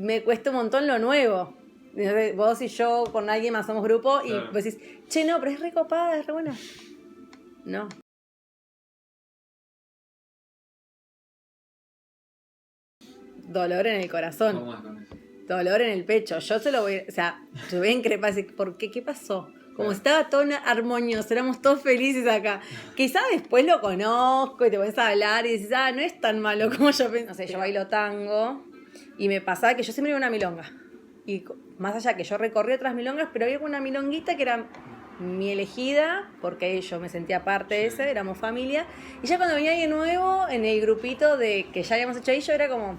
me cuesta un montón lo nuevo. Vos y yo con alguien más somos grupo y vos decís, che, no, pero es re copada, es re buena. No. Dolor en el corazón. ¿Cómo es con eso? Dolor en el pecho. Yo se lo voy, o sea, yo voy a increpar, ¿por qué? ¿Qué pasó? Como estaba todo armonioso, éramos todos felices acá. Quizá después lo conozco y te pones a hablar y dices, no es tan malo como yo pensé. No sé, yo bailo tango y me pasaba que yo siempre iba a una milonga. Y más allá que yo recorrí otras milongas, pero había una milonguita que era mi elegida, porque yo me sentía parte de ese, éramos familia. Y ya cuando venía alguien nuevo, en el grupito de que ya habíamos hecho ahí, yo era como,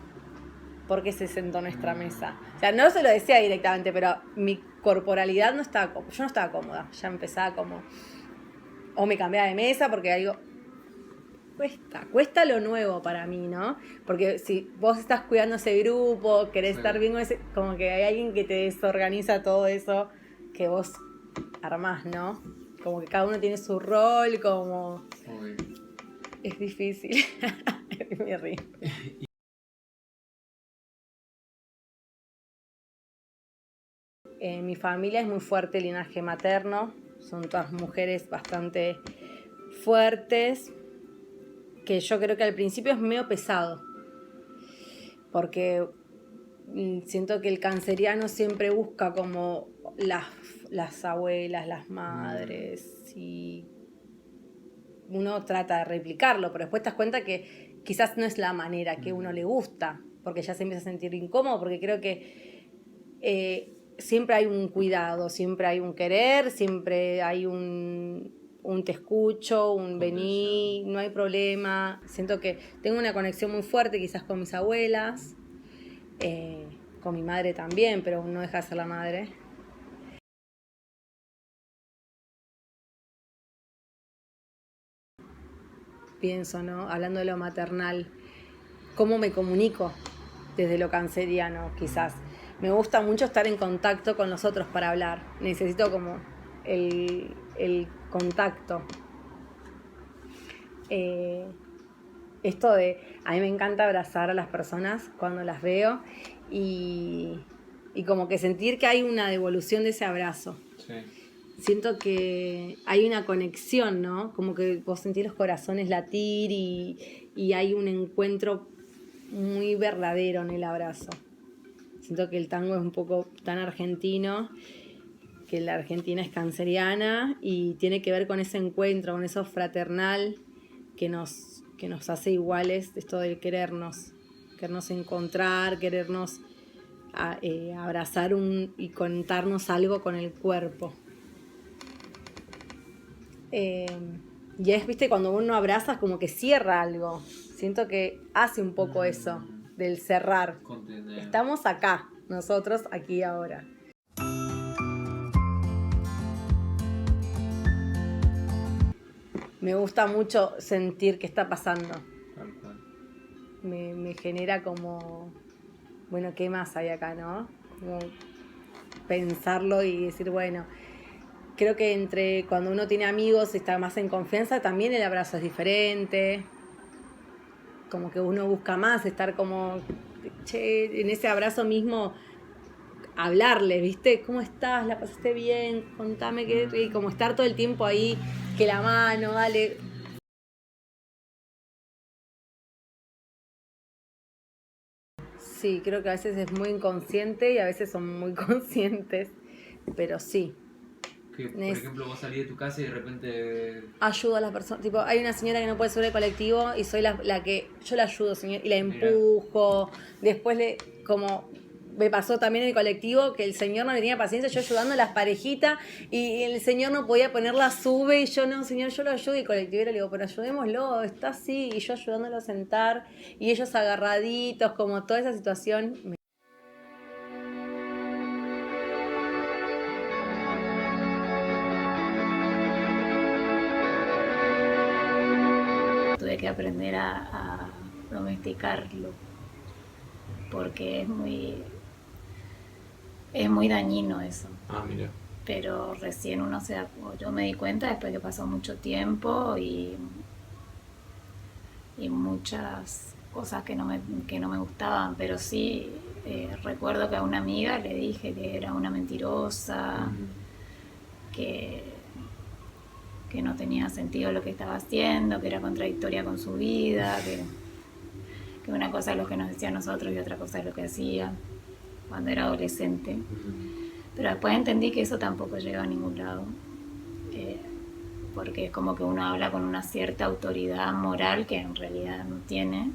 ¿por qué se sentó en nuestra mesa? O sea, no se lo decía directamente, pero mi corporalidad no estaba cómoda. Yo no estaba cómoda. Ya empezaba como... O me cambiaba de mesa porque algo... Cuesta lo nuevo para mí, ¿no? Porque si vos estás cuidando ese grupo, querés estar bien con ese... Como que hay alguien que te desorganiza todo eso que vos armás, ¿no? Como que cada uno tiene su rol, como... Uy. Es difícil. Me río. Mi familia es muy fuerte, el linaje materno, son todas mujeres bastante fuertes, que yo creo que al principio es medio pesado, porque siento que el canceriano siempre busca como las abuelas, las madres, y uno trata de replicarlo, pero después te das cuenta que quizás no es la manera que uno le gusta, porque ya se empieza a sentir incómodo, porque creo que... siempre hay un cuidado, siempre hay un querer, siempre hay un te escucho, un vení, no hay problema. Siento que tengo una conexión muy fuerte quizás con mis abuelas, con mi madre también, pero no deja de ser la madre. Pienso, ¿no? Hablando de lo maternal, ¿cómo me comunico desde lo canceriano quizás? Me gusta mucho estar en contacto con los otros para hablar. Necesito como el contacto. Esto de... A mí me encanta abrazar a las personas cuando las veo y como que sentir que hay una devolución de ese abrazo. Sí. Siento que hay una conexión, ¿no? Como que vos sentís los corazones latir y hay un encuentro muy verdadero en el abrazo. Siento que el tango es un poco tan argentino, que la Argentina es canceriana y tiene que ver con ese encuentro, con eso fraternal que nos hace iguales, esto de querernos encontrar, querernos abrazar y contarnos algo con el cuerpo. Y es, viste, cuando uno abraza como que cierra algo. Siento que hace un poco eso, del cerrar. Comprender. Estamos acá, nosotros aquí ahora. Me gusta mucho sentir qué está pasando. Me genera como, bueno, ¿qué más hay acá, no? Como pensarlo y decir, bueno, creo que entre cuando uno tiene amigos y está más en confianza, también el abrazo es diferente. Como que uno busca más estar como, che, en ese abrazo mismo, hablarle, ¿viste? ¿Cómo estás? ¿La pasaste bien? Contame qué... Y como estar todo el tiempo ahí, que la mano, dale... Sí, creo que a veces es muy inconsciente y a veces son muy conscientes, pero sí. Que, por ejemplo, vos salís de tu casa y de repente... Ayudo a las personas, tipo, hay una señora que no puede subir el colectivo y soy la que, yo la ayudo, señor, y la empujo, después como... Me pasó también en el colectivo que el señor no le tenía paciencia, yo ayudando a las parejitas y el señor no podía ponerla sube y yo no, señor, yo lo ayudo y el colectivero le digo, pero ayudémoslo, está así y yo ayudándolo a sentar y ellos agarraditos, como toda esa situación. Tuve que aprender a domesticarlo porque es muy dañino eso. Mira. Pero recién yo me di cuenta después que pasó mucho tiempo y muchas cosas que no me gustaban, pero sí Recuerdo que a una amiga le dije que era una mentirosa, que no tenía sentido lo que estaba haciendo, que era contradictoria con su vida, que una cosa es lo que nos decía a nosotros y otra cosa es lo que hacía cuando era adolescente. Pero después entendí que eso tampoco llega a ningún lado, porque es como que uno habla con una cierta autoridad moral que en realidad no tiene.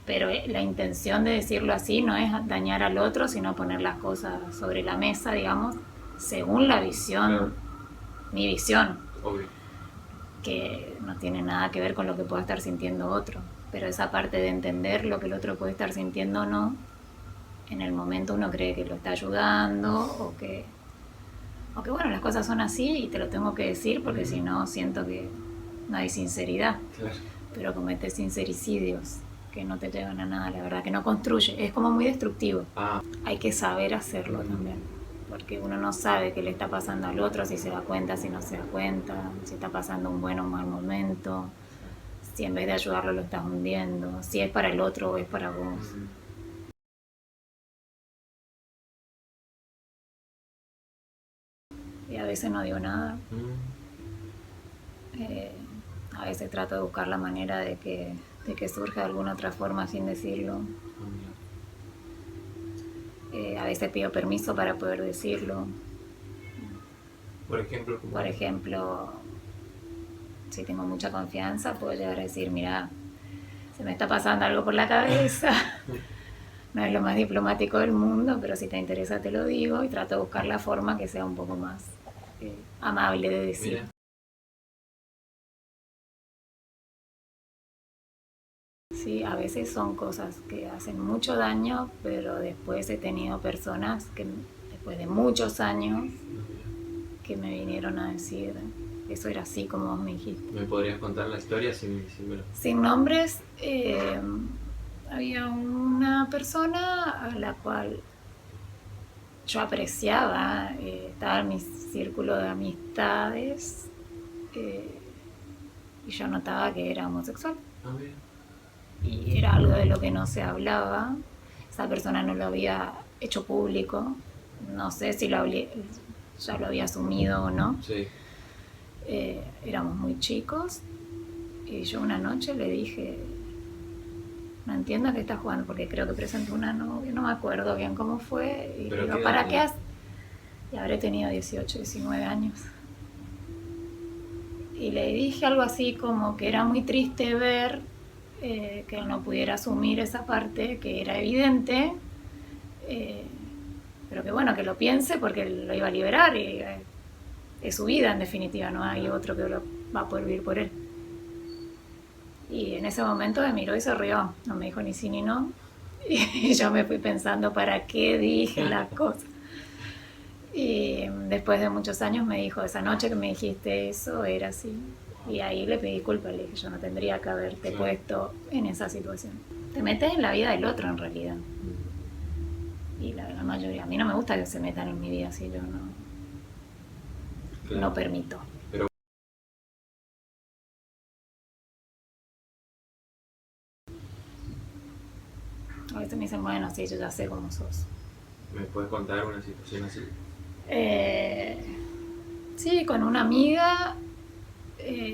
Pero la intención de decirlo así no es dañar al otro, sino poner las cosas sobre la mesa, digamos, según la visión, claro. Mi visión, obvio, que no tiene nada que ver con lo que pueda estar sintiendo otro. Pero esa parte de entender lo que el otro puede estar sintiendo o no, en el momento uno cree que lo está ayudando o que bueno, las cosas son así y te lo tengo que decir porque si no siento que no hay sinceridad. Claro. Pero cometes sincericidios que no te llevan a nada, la verdad, que no construye, es como muy destructivo. Hay que saber hacerlo también, porque uno no sabe qué le está pasando al otro, si se da cuenta, si no se da cuenta, si está pasando un buen o mal momento, si en vez de ayudarlo lo estás hundiendo, si es para el otro o es para vos. Y a veces no digo nada. A veces trato de buscar la manera de que surja de alguna otra forma sin decirlo. A veces pido permiso para poder decirlo. Por ejemplo, ¿cómo? Por ejemplo, si tengo mucha confianza, puedo llegar a decir, mira, se me está pasando algo por la cabeza. No es lo más diplomático del mundo, pero si te interesa te lo digo y trato de buscar la forma que sea un poco más amable de decir. Mira. Sí, a veces son cosas que hacen mucho daño, pero después he tenido personas que después de muchos años que me vinieron a decir, eso era así como vos me dijiste. ¿Me podrías contar la historia sin nombres? Había una persona a la cual yo apreciaba, estaba en mi círculo de amistades y yo notaba que era homosexual. Y era algo de lo que no se hablaba. Esa persona no lo había hecho público, no sé si ya lo había asumido o no. Sí. Éramos muy chicos y yo una noche le dije, no entiendo a qué estás jugando, porque creo que presentó una novia, no me acuerdo bien cómo fue, y digo, ¿para qué haces? Y habré tenido 18, 19 años. Y le dije algo así como que era muy triste ver que él no pudiera asumir esa parte, que era evidente, pero que bueno, que lo piense porque lo iba a liberar y es su vida en definitiva, no hay otro que lo va a poder vivir por él. Y en ese momento me miró y se rió, no me dijo ni sí ni no, y yo me fui pensando para qué dije las cosas. Y después de muchos años me dijo, esa noche que me dijiste eso era así. Y ahí le pedí disculpas, le dije, yo no tendría que haberte puesto en esa situación. Te metes en la vida del otro en realidad. Y la mayoría, a mí no me gusta que se metan en mi vida si yo no permito. Pero... A veces me dicen, bueno, sí, yo ya sé cómo sos. ¿Me puedes contar una situación así? Sí, con una amiga...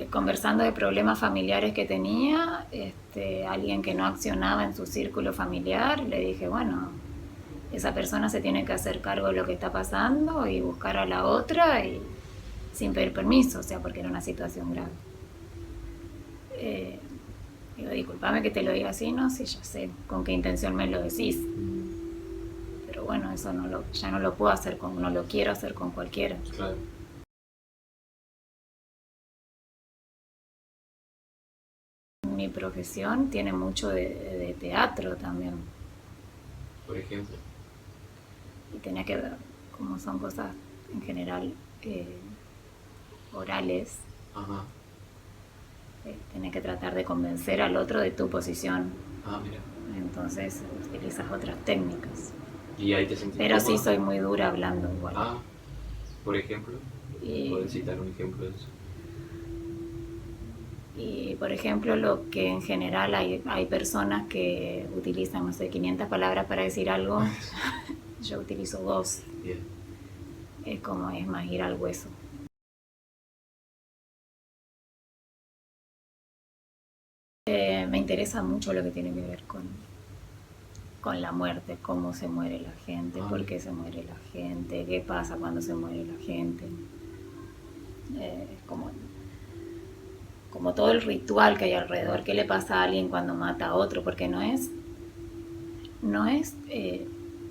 conversando de problemas familiares que tenía, alguien que no accionaba en su círculo familiar, le dije, bueno, esa persona se tiene que hacer cargo de lo que está pasando y buscar a la otra y sin pedir permiso, o sea, porque era una situación grave. Digo, discúlpame que te lo diga así, no, sí, ya sé con qué intención me lo decís, pero bueno, eso ya no lo puedo hacer, no lo quiero hacer con cualquiera. Claro. Mi profesión tiene mucho de teatro también. Por ejemplo. Y tenía que ver cómo son cosas en general orales. Ajá. Tenés que tratar de convencer al otro de tu posición. Mira. Entonces utilizas otras técnicas. ¿Y ahí te sentís Pero cómoda? Sí soy muy dura hablando igual. Por ejemplo. ¿Puedes citar un ejemplo de eso? Y, por ejemplo, lo que en general hay personas que utilizan, no sé, 500 palabras para decir algo, yo utilizo 2. Bien. Es como, es más ir al hueso. Me interesa mucho lo que tiene que ver con la muerte, cómo se muere la gente, por qué se muere la gente, qué pasa cuando se muere la gente. Es como todo el ritual que hay alrededor, qué le pasa a alguien cuando mata a otro, porque no es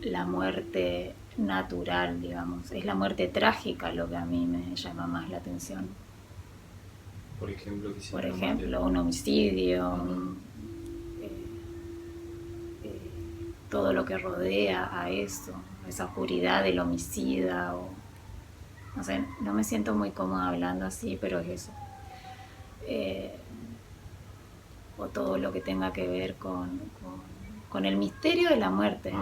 la muerte natural, digamos, es la muerte trágica lo que a mí me llama más la atención. Por ejemplo, un homicidio, todo lo que rodea a eso, esa oscuridad del homicida, o no sé, no me siento muy cómoda hablando así, pero es eso. O todo lo que tenga que ver con el misterio de la muerte.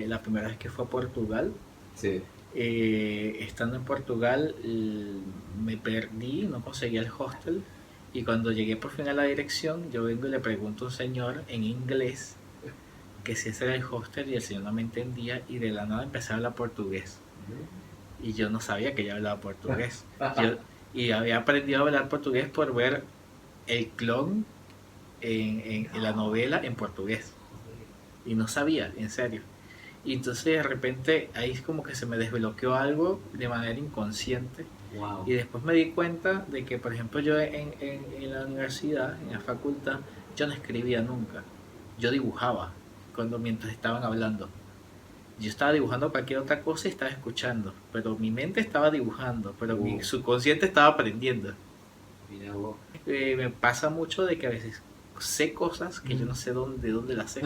La primera vez que fue a Portugal, Sí. estando en Portugal me perdí, no conseguí el hostel, y cuando llegué por fin a la dirección, yo vengo y le pregunto a un señor en inglés que si ese era el hostel, y el señor no me entendía, y de la nada empecé a hablar portugués, y yo no sabía que ella hablaba portugués. Y había aprendido a hablar portugués por ver el clon en la novela en portugués, y no sabía, en serio. Y entonces de repente ahí es como que se me desbloqueó algo de manera inconsciente. Wow. Y después me di cuenta de que, por ejemplo, yo en la universidad, en la facultad, yo no escribía nunca. Yo dibujaba mientras estaban hablando. Yo estaba dibujando cualquier otra cosa y estaba escuchando. Pero mi mente estaba dibujando, pero mi subconsciente estaba aprendiendo. Mira vos. Me pasa mucho de que a veces sé cosas que yo no sé de dónde las sé.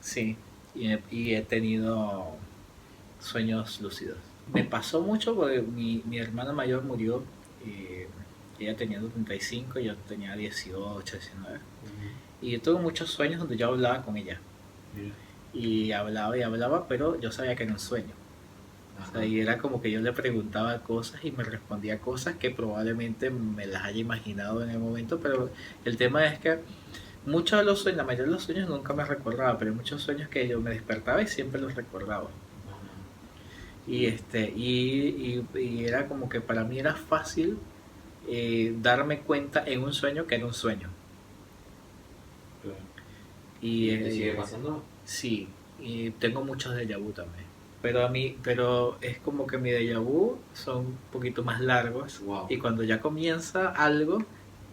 Sí, y he tenido sueños lúcidos. Me pasó mucho porque mi hermana mayor murió, ella tenía 35, yo tenía 18, 19. Y yo tuve muchos sueños donde yo hablaba con ella. Y hablaba, pero yo sabía que era un sueño. O sea, y era como que yo le preguntaba cosas y me respondía cosas que probablemente me las haya imaginado en el momento, pero el tema es que muchos de los sueños, la mayoría de los sueños nunca me recordaba, pero hay muchos sueños que yo me despertaba y siempre los recordaba. Y era como que para mí era fácil darme cuenta en un sueño que era un sueño. Claro. Y ¿Te sigue pasando? Sí, y tengo muchos déjà vu también. Pero es como que mi déjà vu son un poquito más largos. Wow. Y cuando ya comienza algo,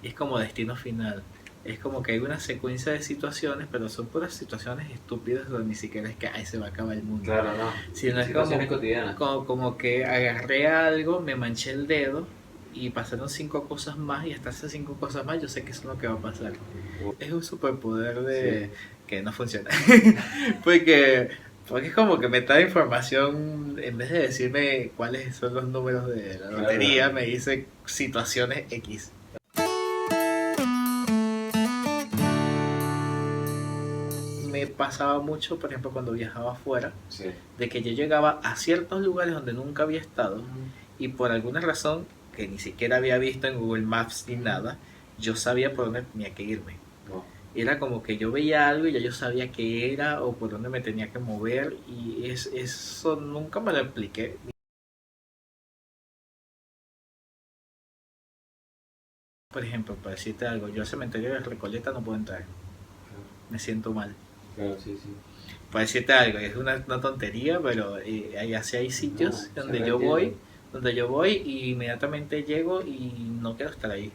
es como destino final. Es como que hay una secuencia de situaciones, pero son puras situaciones estúpidas donde ni siquiera es que ahí se va a acabar el mundo. Claro, no. Sino es situaciones cotidianas. Como que agarré algo, me manché el dedo y pasaron 5 cosas más, y hasta esas 5 cosas más yo sé que eso es lo que va a pasar. Es un superpoder de que no funciona. porque es como que me da información, en vez de decirme cuáles son los números de la lotería, me dice situaciones X. Me pasaba mucho, por ejemplo, cuando viajaba afuera, de que yo llegaba a ciertos lugares donde nunca había estado, y por alguna razón que ni siquiera había visto en Google Maps ni nada, yo sabía por dónde tenía que irme. Era como que yo veía algo y ya yo sabía qué era o por dónde me tenía que mover, y eso nunca me lo expliqué. Por ejemplo, para decirte algo, yo al cementerio de Recoleta no puedo entrar. Me siento mal. Claro, sí. Para decirte algo, es una tontería, pero hay sitios donde yo voy y inmediatamente llego y no quiero estar ahí.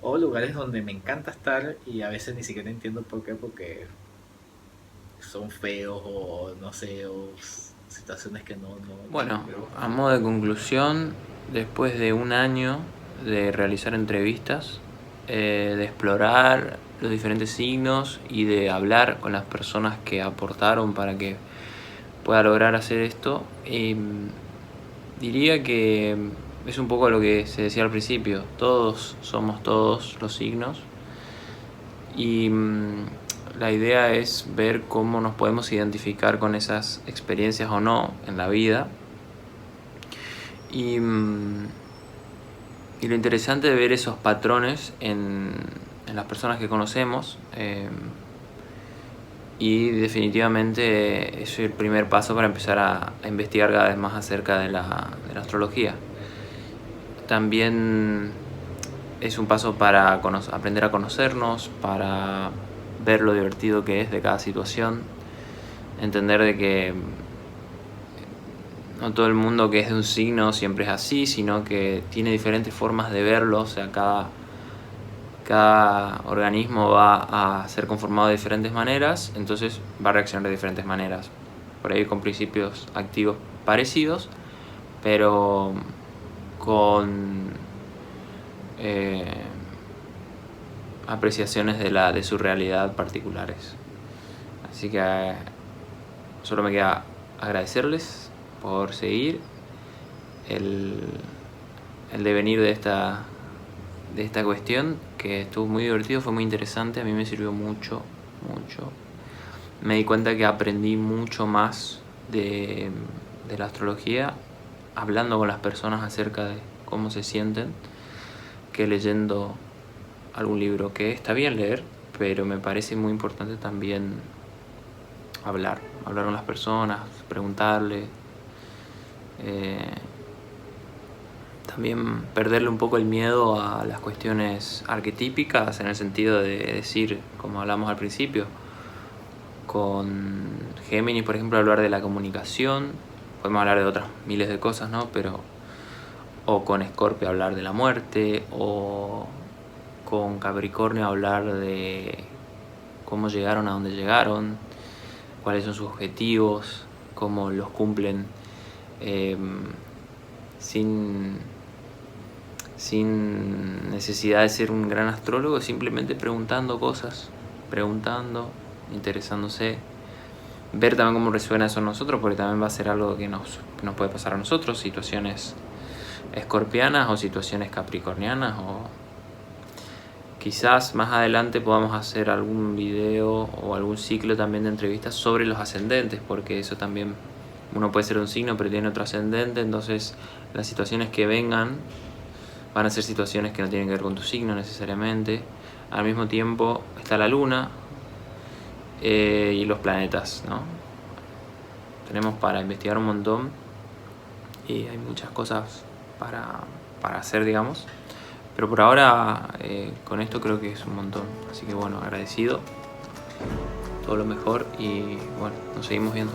O lugares donde me encanta estar y a veces ni siquiera entiendo por qué, porque son feos o no sé, o situaciones que no. Bueno, a modo de conclusión, después de un año de realizar entrevistas, de explorar los diferentes signos y de hablar con las personas que aportaron para que pueda lograr hacer esto, diría que es un poco lo que se decía al principio, todos somos todos los signos y la idea es ver cómo nos podemos identificar con esas experiencias o no en la vida. Y lo interesante de ver esos patrones en las personas que conocemos, y definitivamente es el primer paso para empezar a investigar cada vez más acerca de la astrología. También es un paso para aprender a conocernos, para ver lo divertido que es de cada situación, entender de que no todo el mundo que es de un signo siempre es así, sino que tiene diferentes formas de verlo, o sea, cada organismo va a ser conformado de diferentes maneras, entonces va a reaccionar de diferentes maneras, por ahí con principios activos parecidos, pero con apreciaciones de su realidad particulares. Así que solo me queda agradecerles por seguir el devenir de esta cuestión, que estuvo muy divertido, fue muy interesante, a mí me sirvió mucho. Me di cuenta que aprendí mucho más de la astrología hablando con las personas acerca de cómo se sienten que leyendo algún libro, que está bien leer, pero me parece muy importante también hablar con las personas, preguntarle, también perderle un poco el miedo a las cuestiones arquetípicas, en el sentido de decir, como hablamos al principio, con Géminis, por ejemplo, hablar de la comunicación, podemos hablar de otras miles de cosas, ¿no? O con Escorpio hablar de la muerte, o con Capricornio hablar de cómo llegaron a donde llegaron, cuáles son sus objetivos, cómo los cumplen, sin necesidad de ser un gran astrólogo, simplemente preguntando cosas, interesándose, ver también cómo resuena eso en nosotros, porque también va a ser algo que nos puede pasar a nosotros, situaciones escorpianas o situaciones capricornianas, o quizás más adelante podamos hacer algún video o algún ciclo también de entrevistas sobre los ascendentes, porque eso también, uno puede ser un signo pero tiene otro ascendente, entonces las situaciones que vengan van a ser situaciones que no tienen que ver con tu signo necesariamente. Al mismo tiempo está la luna y los planetas, ¿no? Tenemos para investigar un montón y hay muchas cosas para hacer, digamos. Pero por ahora, con esto creo que es un montón. Así que bueno, agradecido. Todo lo mejor y bueno, nos seguimos viendo.